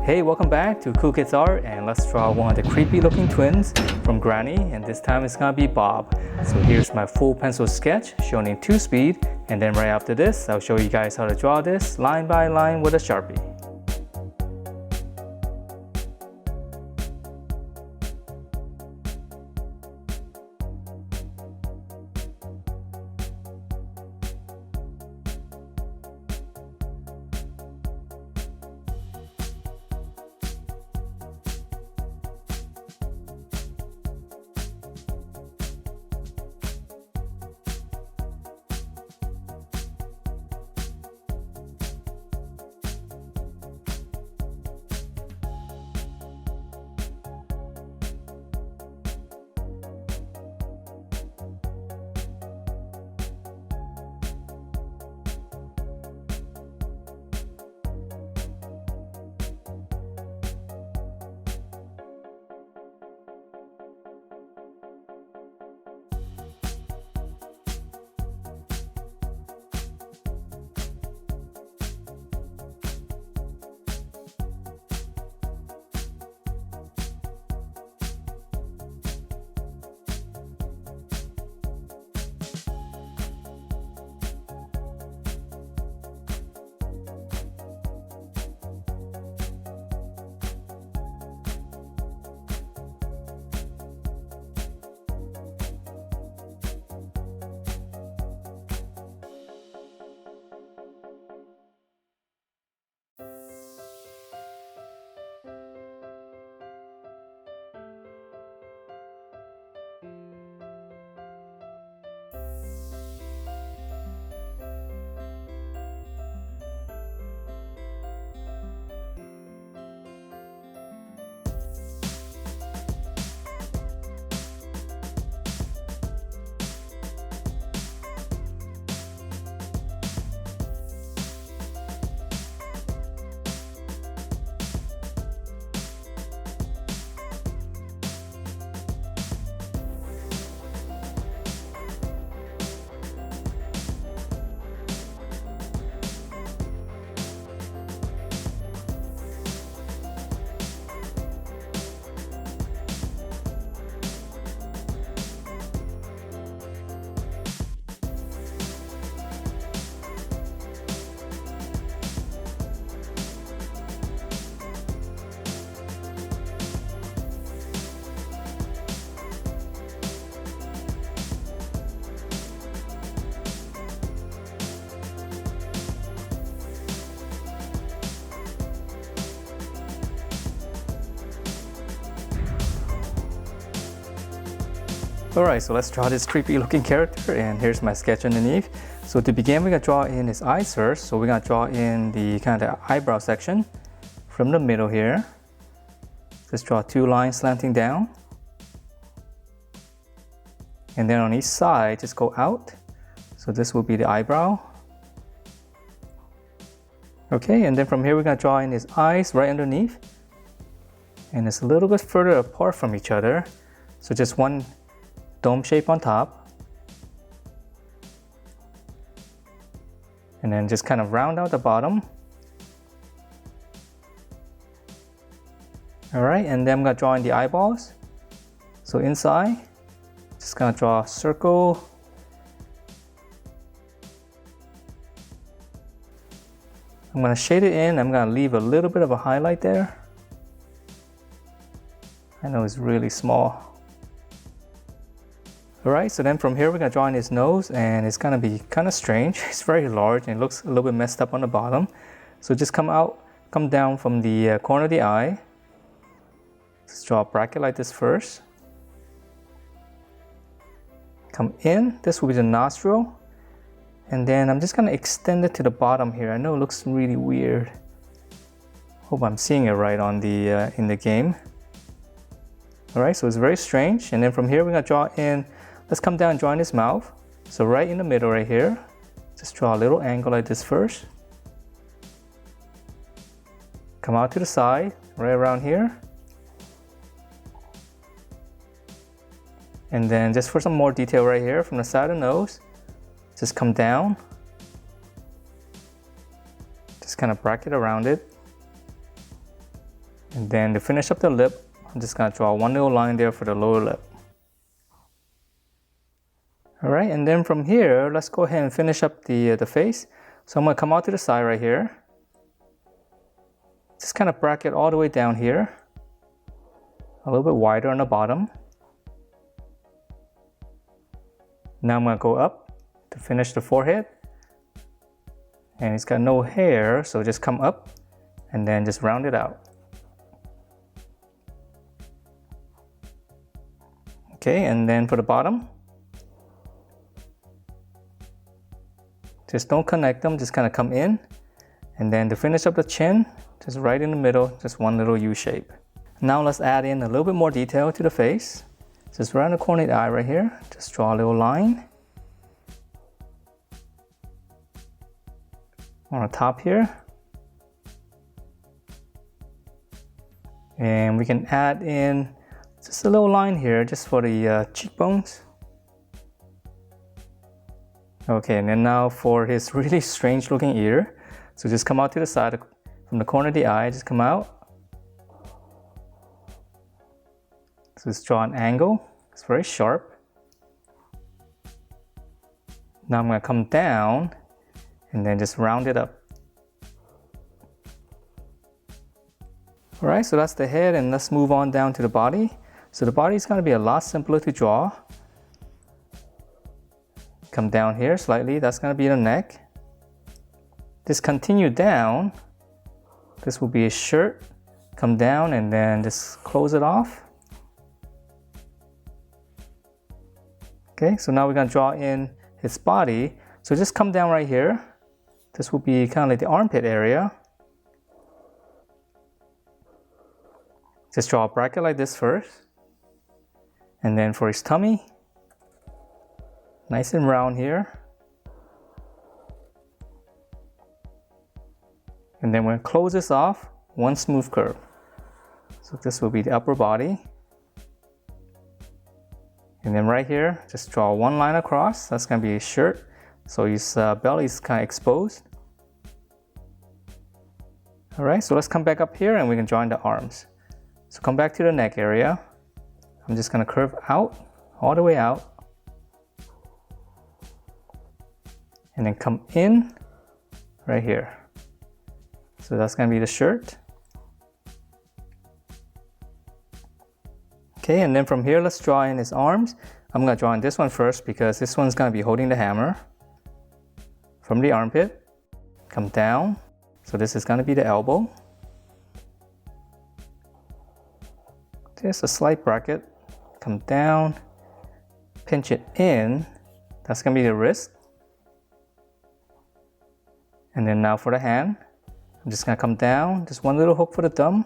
Hey, welcome back to Cool Kids Art, and let's draw one of the creepy looking twins from Granny, and this time it's gonna be Bob. So here's my full pencil sketch shown in 2 speed, and then right after this I'll show you guys how to draw this line by line with a Sharpie. Alright, so let's draw this creepy looking character, and here's my sketch underneath. So to begin, we're going to draw in his eyes first. So we're going to draw in the kind of eyebrow section from the middle here. Just draw 2 lines slanting down. And then on each side, just go out. So this will be the eyebrow. Okay, and then from here we're going to draw in his eyes right underneath. And it's a little bit further apart from each other. So just one dome shape on top, and then just kind of round out the bottom. Alright, and then I'm going to draw in the eyeballs. So inside, just going to draw a circle. I'm going to shade it in. I'm going to leave a little bit of a highlight there. I know it's really small. Alright, so then from here we're going to draw in his nose, and it's going to be kind of strange. It's very large and it looks a little bit messed up on the bottom. So just come down from the corner of the eye. Just draw a bracket like this first. Come in, this will be the nostril. And then I'm just going to extend it to the bottom here. I know it looks really weird. Hope I'm seeing it right on the in the game. Alright, so it's very strange. And then from here we're going to draw in, let's come down and draw in his mouth. So right in the middle right here, just draw a little angle like this first. Come out to the side, right around here. And then just for some more detail right here from the side of the nose, just come down. Just kind of bracket around it. And then to finish up the lip, I'm just gonna draw one little line there for the lower lip. All right, and then from here, let's go ahead and finish up the face. So I'm gonna come out to the side right here. Just kind of bracket all the way down here. A little bit wider on the bottom. Now I'm gonna go up to finish the forehead. And it's got no hair, so just come up and then just round it out. Okay, and then for the bottom, just don't connect them, just kind of come in. And then to finish up the chin, just right in the middle, just one little U shape. Now let's add in a little bit more detail to the face. Just around the corner of the eye right here, just draw a little line. On the top here. And we can add in just a little line here just for the cheekbones. Okay, and then now for his really strange looking ear. So just come out to the side from the corner of the eye, just come out. So just draw an angle, it's very sharp. Now I'm gonna come down and then just round it up. All right, so that's the head, and let's move on down to the body. So the body is gonna be a lot simpler to draw. Come down here slightly, that's gonna be the neck. Just continue down. This will be a shirt. Come down and then just close it off. Okay, so now we're gonna draw in his body. So just come down right here. This will be kind of like the armpit area. Just draw a bracket like this first. And then for his tummy, nice and round here. And then we're gonna close this off, one smooth curve. So this will be the upper body. And then right here, just draw one line across. That's gonna be his shirt. So his belly is kind of exposed. All right, so let's come back up here and we can draw in the arms. So come back to the neck area. I'm just gonna curve out, all the way out. And then come in right here. So that's gonna be the shirt. Okay, and then from here, let's draw in his arms. I'm gonna draw in this one first because this one's gonna be holding the hammer. From the armpit, come down. So this is gonna be the elbow. Just a slight bracket, come down, pinch it in. That's gonna be the wrist. And then now for the hand, I'm just gonna come down, just one little hook for the thumb.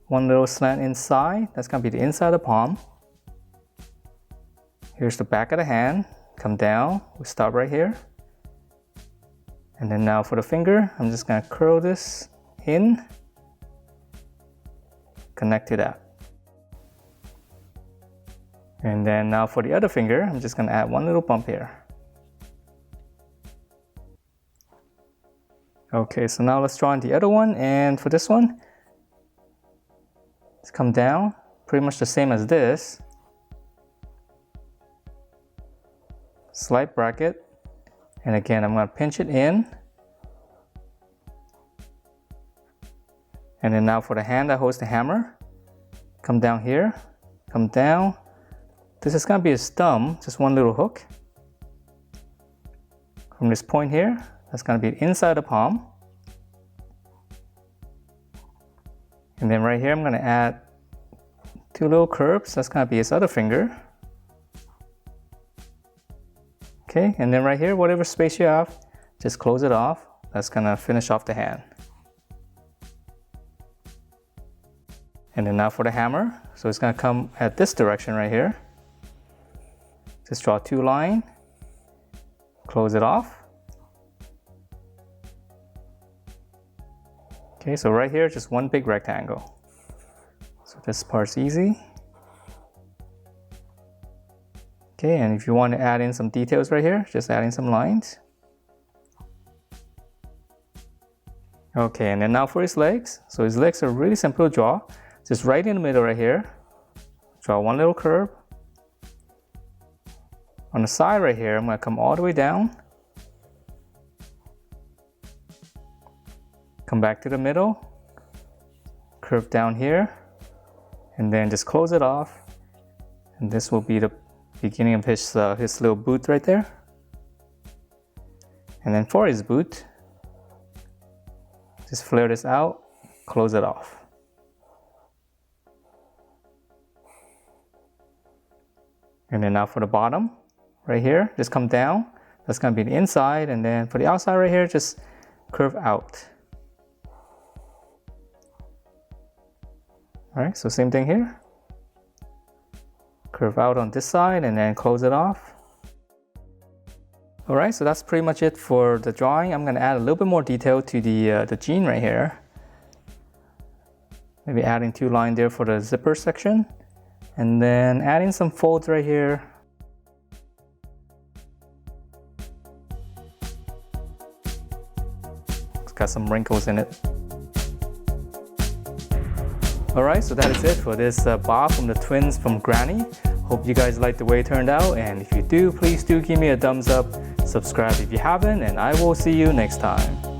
One little slant inside, that's gonna be the inside of the palm. Here's the back of the hand, come down, we stop right here. And then now for the finger, I'm just gonna curl this in, connect to that. And then now for the other finger, I'm just gonna add one little bump here. Okay, so now let's draw in the other one, and for this one, let's come down, pretty much the same as this. Slight bracket, and again, I'm gonna pinch it in. And then now for the hand that holds the hammer, come down here, come down. This is gonna be his thumb, just one little hook. From this point here, that's gonna be inside the palm. And then right here, I'm gonna add two little curves. That's gonna be his other finger. Okay, and then right here, whatever space you have, just close it off. That's gonna finish off the hand. And then now for the hammer. So it's gonna come at this direction right here. Just draw two lines, close it off. Okay, so right here, just one big rectangle. So this part's easy. Okay, and if you want to add in some details right here, just add in some lines. Okay, and then now for his legs. So his legs are really simple to draw. Just right in the middle right here. Draw one little curve. On the side right here, I'm going to come all the way down. Come back to the middle. Curve down here. And then just close it off. And this will be the beginning of his little boot right there. And then for his boot, just flare this out, close it off. And then now for the bottom, right here, just come down. That's gonna be the inside, and then for the outside right here, just curve out. All right, so same thing here. Curve out on this side and then close it off. All right, so that's pretty much it for the drawing. I'm gonna add a little bit more detail to the jean right here. Maybe adding 2 lines there for the zipper section. And then adding some folds right here. It's got some wrinkles in it. Alright, so that is it for this bob from the twins from Granny. Hope you guys like the way it turned out, and if you do, please do give me a thumbs up, subscribe if you haven't, and I will see you next time.